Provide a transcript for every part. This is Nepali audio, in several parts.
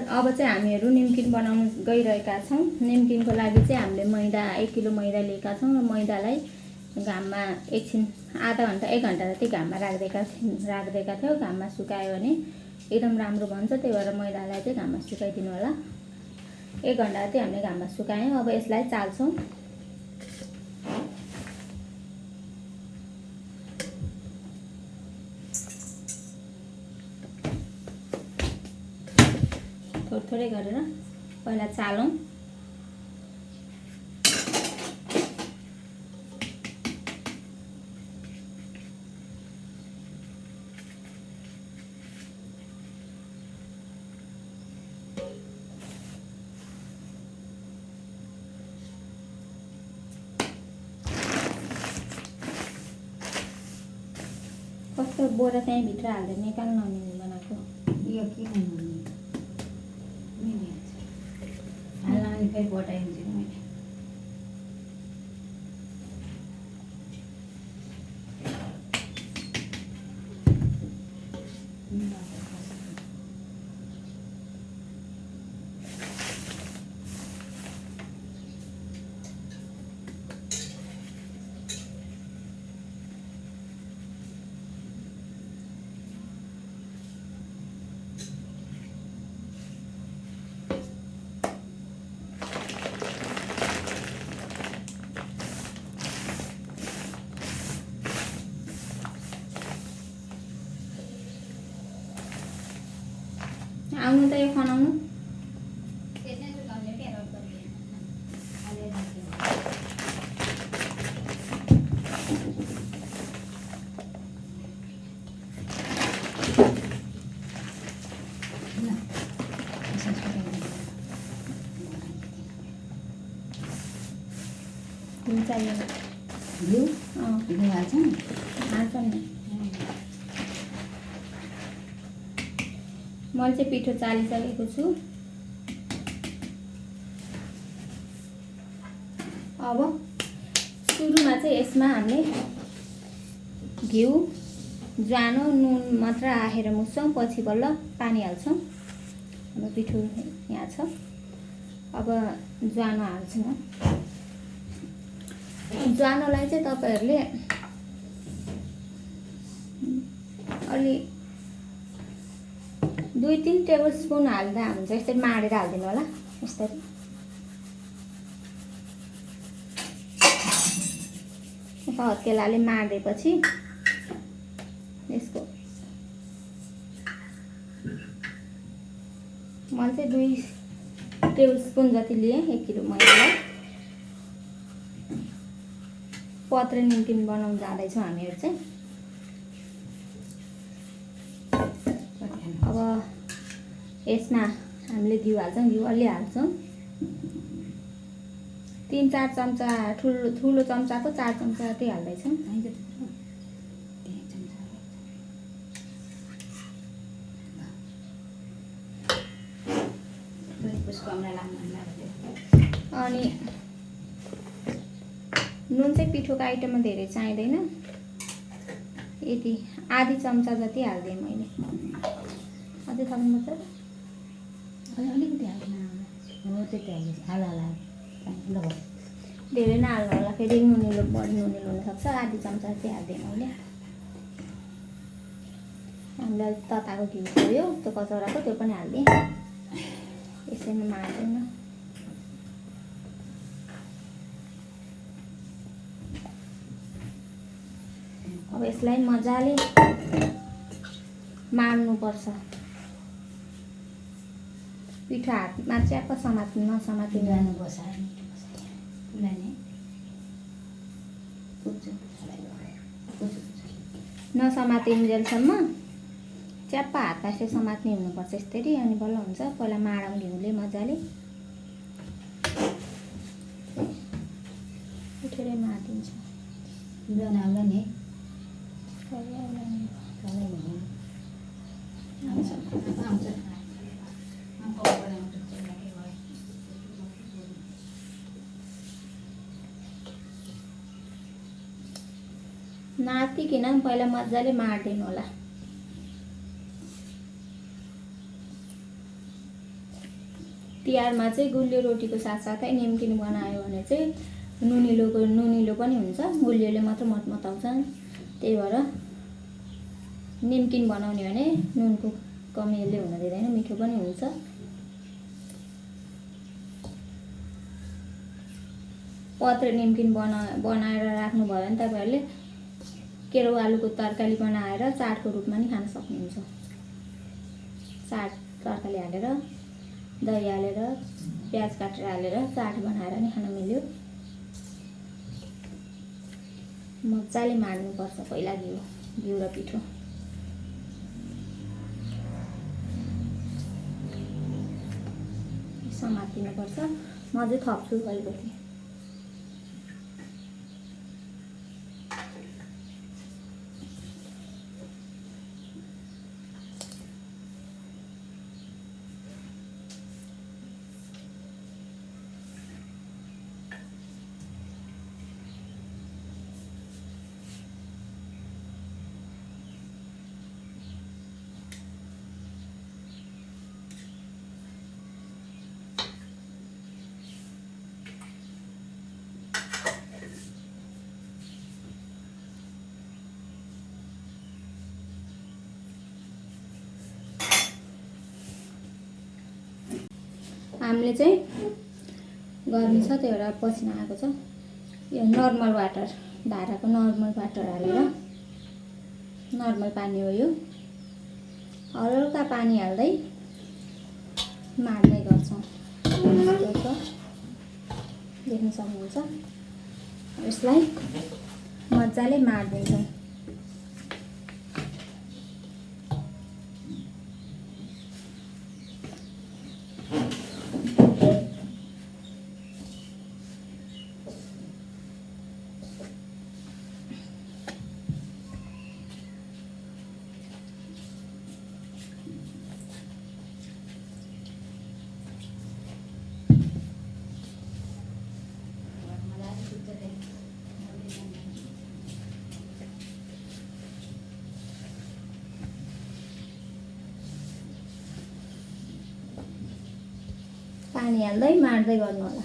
अब चाहिँ हामीहरू निम्किन बनाउन गइरहेका छौँ। निम्किनको लागि चाहिँ हामीले मैदा 1 किलो मैदा लिएका छौँ र मैदालाई घाममा एकछिन आधा घन्टा 1 घन्टा जति घाममा राखिदिएका थियौँ। घाममा सुकायो भने एकदम राम्रो बन्छ, त्यही भएर मैदालाई चाहिँ घाममा सुकाइदिनु होला। 1 घन्टा जति हामीले घाममा सुकायौँ। अब यसलाई चाल्छौँ। थोरै गरेर पहिला चालौँ। कस्तो बोरा चाहिँ भित्र हाल्दै निकाल्न नमिल्ने बनाएको यो के गर्नु हाल्न फेरि बटाइदिन्छु नि मैले। आउनु त यो खनाउनु। चाहियो घिउ घिउ हाल्छ नि मैले चाहिँ पिठो चालिसकेको छु। अब सुरुमा चाहिँ यसमा हामीले घिउ ज्वानो नुन मात्र हालेर मुछ्छौँ, पछि बल्ल पानी हाल्छौँ। अब पिठो यहाँ छ। अब ज्वानो हाल्छु म। ज्वानोलाई चाहिँ तपाईहरुले अलि 2-3 टेबलस्पुन हाल्दा हुन्छ। यसरी माडेर हाल्दिनु होला। यसरी हत्केलाले माडेपछि यसको मैले चाहिँ 2 टेबलस्पुन जति लिए 1 किलो मैदालाई। पत्रे निम्किन बनाउन जाँदैछौँ हामीहरू चाहिँ। अब यसमा हामीले घिउ हाल्छौँ। घिउ अलि हाल्छौँ। 3-4 चम्चा ठुलो चम्चाको 4 चम्चा जति हाल्दैछौँ। अनि नुन चाहिँ पिठोको आइटममा धेरै चाहिँदैन। यति आधी चम्चा जति हाल्दिएँ मैले। अझै थप्नुपर्छ अलिकति हाल्नु धेरै नहाल्नु होला, फेरि नुनिलो बढी नुनिलो हुनसक्छ। आधी चम्चा चाहिँ हालिदिएँ मैले। हामीलाई तताको घिउ थियो त्यो कचौराको, त्यो पनि हालिदिएँ। यसैमा मार्दैन। अब यसलाई मजाले मार्नुपर्छ। पिठो हातमा च्याप्प नसमातिनु जानुपर्छ। नसमातिन्जेलसम्म च्याप्प हातमा यसरी समात्ने हुनुपर्छ यसरी। अनि बल्ल हुन्छ। पहिला माडौँ घिउले मजाले। उठेरै मार्दिन्छ। आउला नि नातिकन पहिला मजाले मार्दिनु होला। तिहारमा चाहिँ गुलियो रोटीको साथसाथै निम्किन बनायो भने चाहिँ नुनिलो पनि हुन्छ, गुलियोले मात्र मतमताउँछ। त्यही भएर निम्किन बनाउने भने नुनको कमीले हुन दिँदैन, मिठो पनि हुन्छ। पत्रे निम्किन बनाएर राख्नुभयो भने तपाईँहरूले केराउ आलुको तरकारी बनाएर चाटको रूपमा नि खान सक्नुहुन्छ। चाट तरकारी हालेर, दही हालेर, प्याज काटेर हालेर चाट बनाएर नि खान मिल्यो। मजाले माड्नुपर्छ पहिला घिउ र पिठो। समातिनुपर्छ। म चाहिँ थप्छु अलिकति। हामीले चाहिँ गर्मी छ, त्यही भएर पसिना आएको छ। यो नर्मल वाटर, धाराको नर्मल वाटर हालेर, नर्मल पानी हो यो, हल्का पानी हाल्दै माड्दै गर्छौँ। देख्न सक्नुहुन्छ। यसलाई मजाले माड्दिन्छौँ। पानी हाल्दै माड्दै गर्नु होला।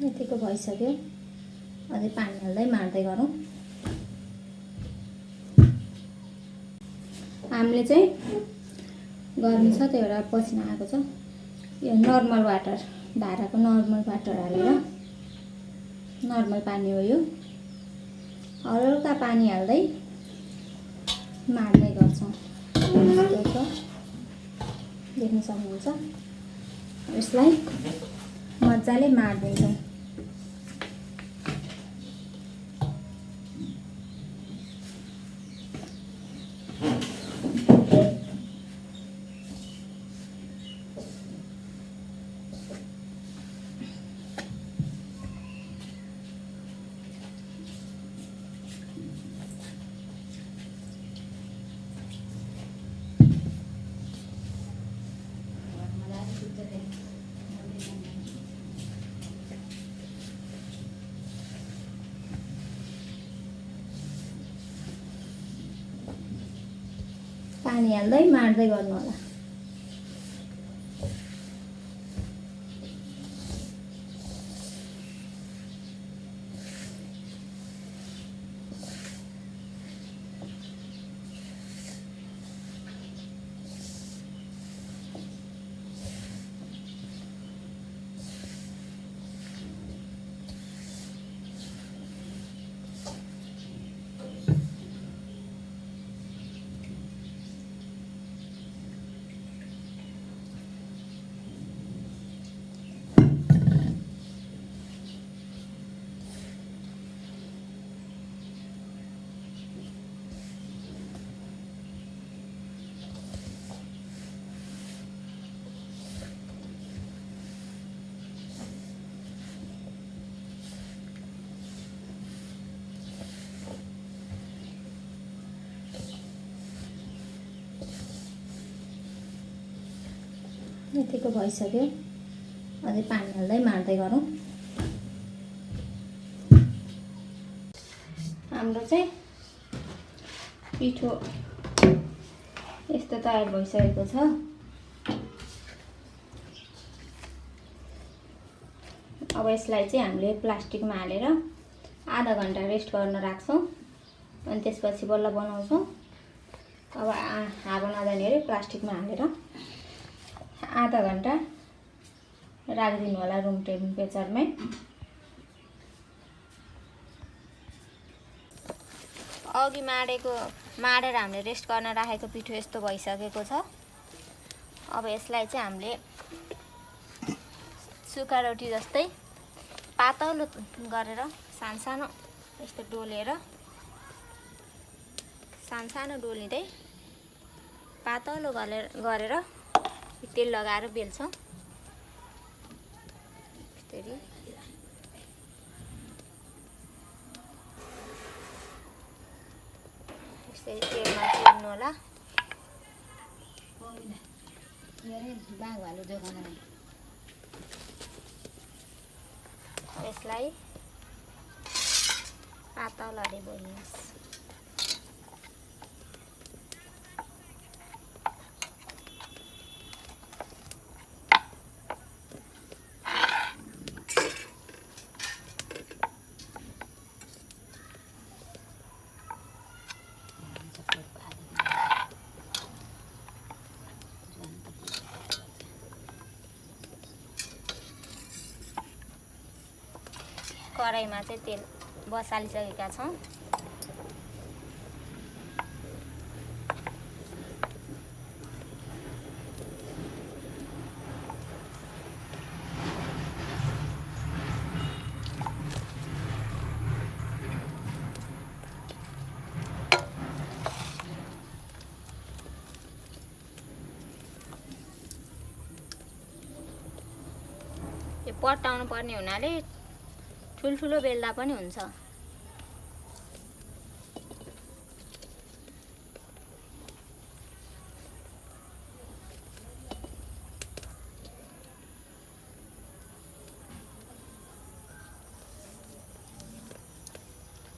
यतिको भइसक्यो। अझै पानी हाल्दै माड्दै गरौँ। हामीले चाहिँ गर्मी छ, त्यही भएर पसिना आएको छ। यो नर्मल वाटर, धाराको नर्मल वाटर हालेर, नर्मल पानी हो यो, हल्का पानी हाल्दै माड्दै गर्छौँ। देख्न सक्नुहुन्छ। यसलाई मजाले माड्दिन्छौँ। पानी हाल्दै माड्दै गर्नु होला। यतिको भइसक्यो। अझै पानी हाल्दै मार्दै गरौँ। हाम्रो चाहिँ पिठो यस्तो तयार भइसकेको छ। अब यसलाई चाहिँ हामीले प्लास्टिकमा हालेर आधा घन्टा रेस्ट गर्न राख्छौँ अनि त्यसपछि बल्ल बनाउँछौँ। अब हावा नजाने गरी प्लास्टिकमा हालेर आधा घन्टा राखिदिनु होला रुम टेम्परेचरमै। अघि माडेर हामीले रेस्ट गर्न राखेको पिठो यस्तो भइसकेको छ। अब यसलाई चाहिँ हामीले सुक्खा रोटी जस्तै पातलो गरेर सानो यस्तो डोलेर सानो डोलिँदै पातलो गरेर तेल लगाएर बेल्छौँ। यसरी तेलमा सेक्नु होला। यसलाई पातलरी बोल्नुहोस्। कराईमा चाहिँ तेल बसालिसकेका छौँ। यो पटाउनु पर्ने हुनाले ठुल्ठुलो बेल्दा पनि हुन्छ।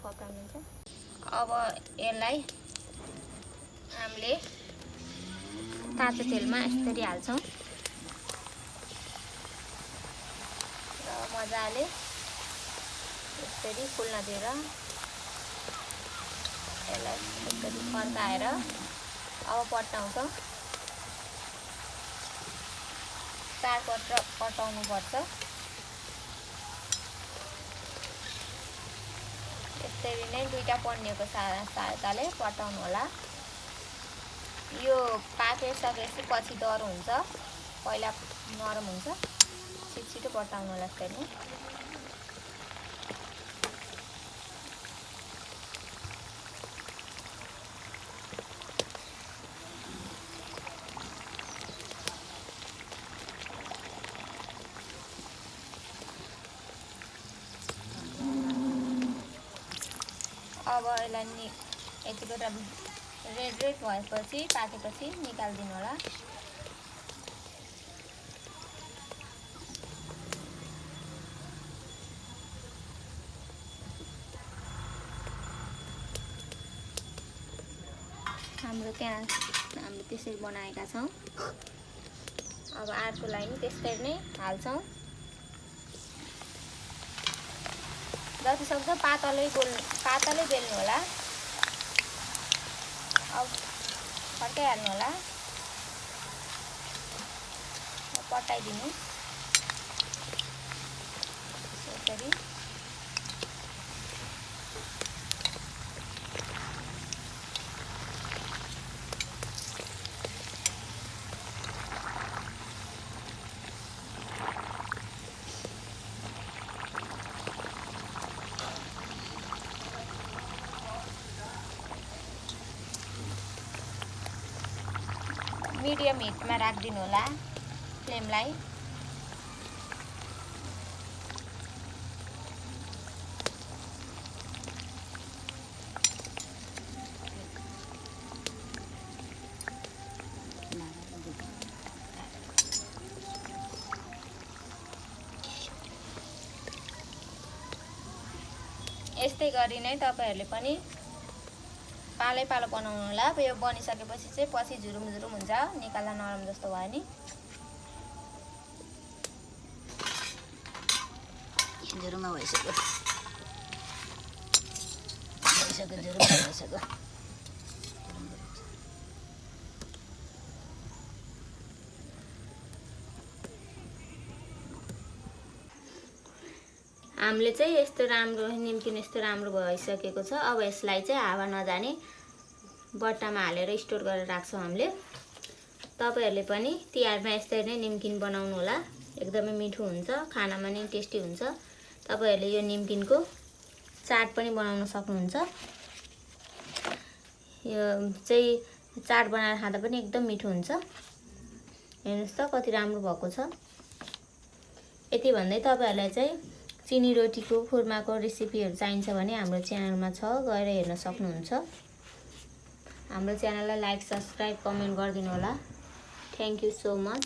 पकाउनुहुन्छ। अब यसलाई हामीले तातो तेलमा यसरी हाल्छौँ र मजाले यसरी फुल्न दिएर यसलाई यसरी फर्काएर अब पटाउँछौँ। 4 पल्ट पटाउनु पर्छ। यसरी नै दुईटा पन्नेको सहायताले पटाउनु होला। यो पाकिसकेपछि पछि डह्रो हुन्छ, पहिला नरम हुन्छ। छिटो पटाउनु होला यसरी नै। अब यसलाई यतिको रेड भएपछि पाकेपछि निकालिदिनु होला। हाम्रो त्यसरी बनाएका छौँ। अब अर्कोलाई नि त्यसरी नै हाल्छौँ। जतिसक्दो पातलै बेल्नु होला। अब फर्काइहाल्नु होला। पटाइदिनु यसरी। मिडियम हिटमा राखिदिनु होला फ्लेमलाई। यस्तै गरी नै तपाईहरुले पनि पालै पालो बनाउनु होला। यो बनिसकेपछि चाहिँ पछि झुरुम झुरुम हुन्छ, निकाल्दा नरम जस्तो भयो नि। झुरुम भइसक्यो झुरुम भइसक्यो। हामीले चाहिँ यस्तो राम्रो निम्किन यस्तो राम्रो भइसकेको छ। अब यसलाई चाहिँ हावा नजाने बट्टामा हालेर स्टोर गरेर राख्छौँ हामीले। तपाईहरुले पनि तिहारमा यस्तै नै निम्किन बनाउनु होला। एकदमै मिठो हुन्छ, खानामा नि टेस्टी हुन्छ। तपाईहरुले यो निम्किनको चाट पनि बनाउन सक्नुहुन्छ। यो चाहिँ चाट बनाएर खाँदा पनि एकदम मिठो हुन्छ। हेर्नुस् त कति राम्रो भएको छ। यति भन्दै तपाईहरुलाई चाहिँ चिनी रोटीको खुर्माको रेसिपीहरु चाहिन्छ भने हाम्रो च्यानलमा छ, गएर हेर्न सक्नुहुन्छ। हाम्रो च्यानललाई लाइक, सब्स्क्राइब, कमेन्ट गरिदिनु होला। Thank you so much.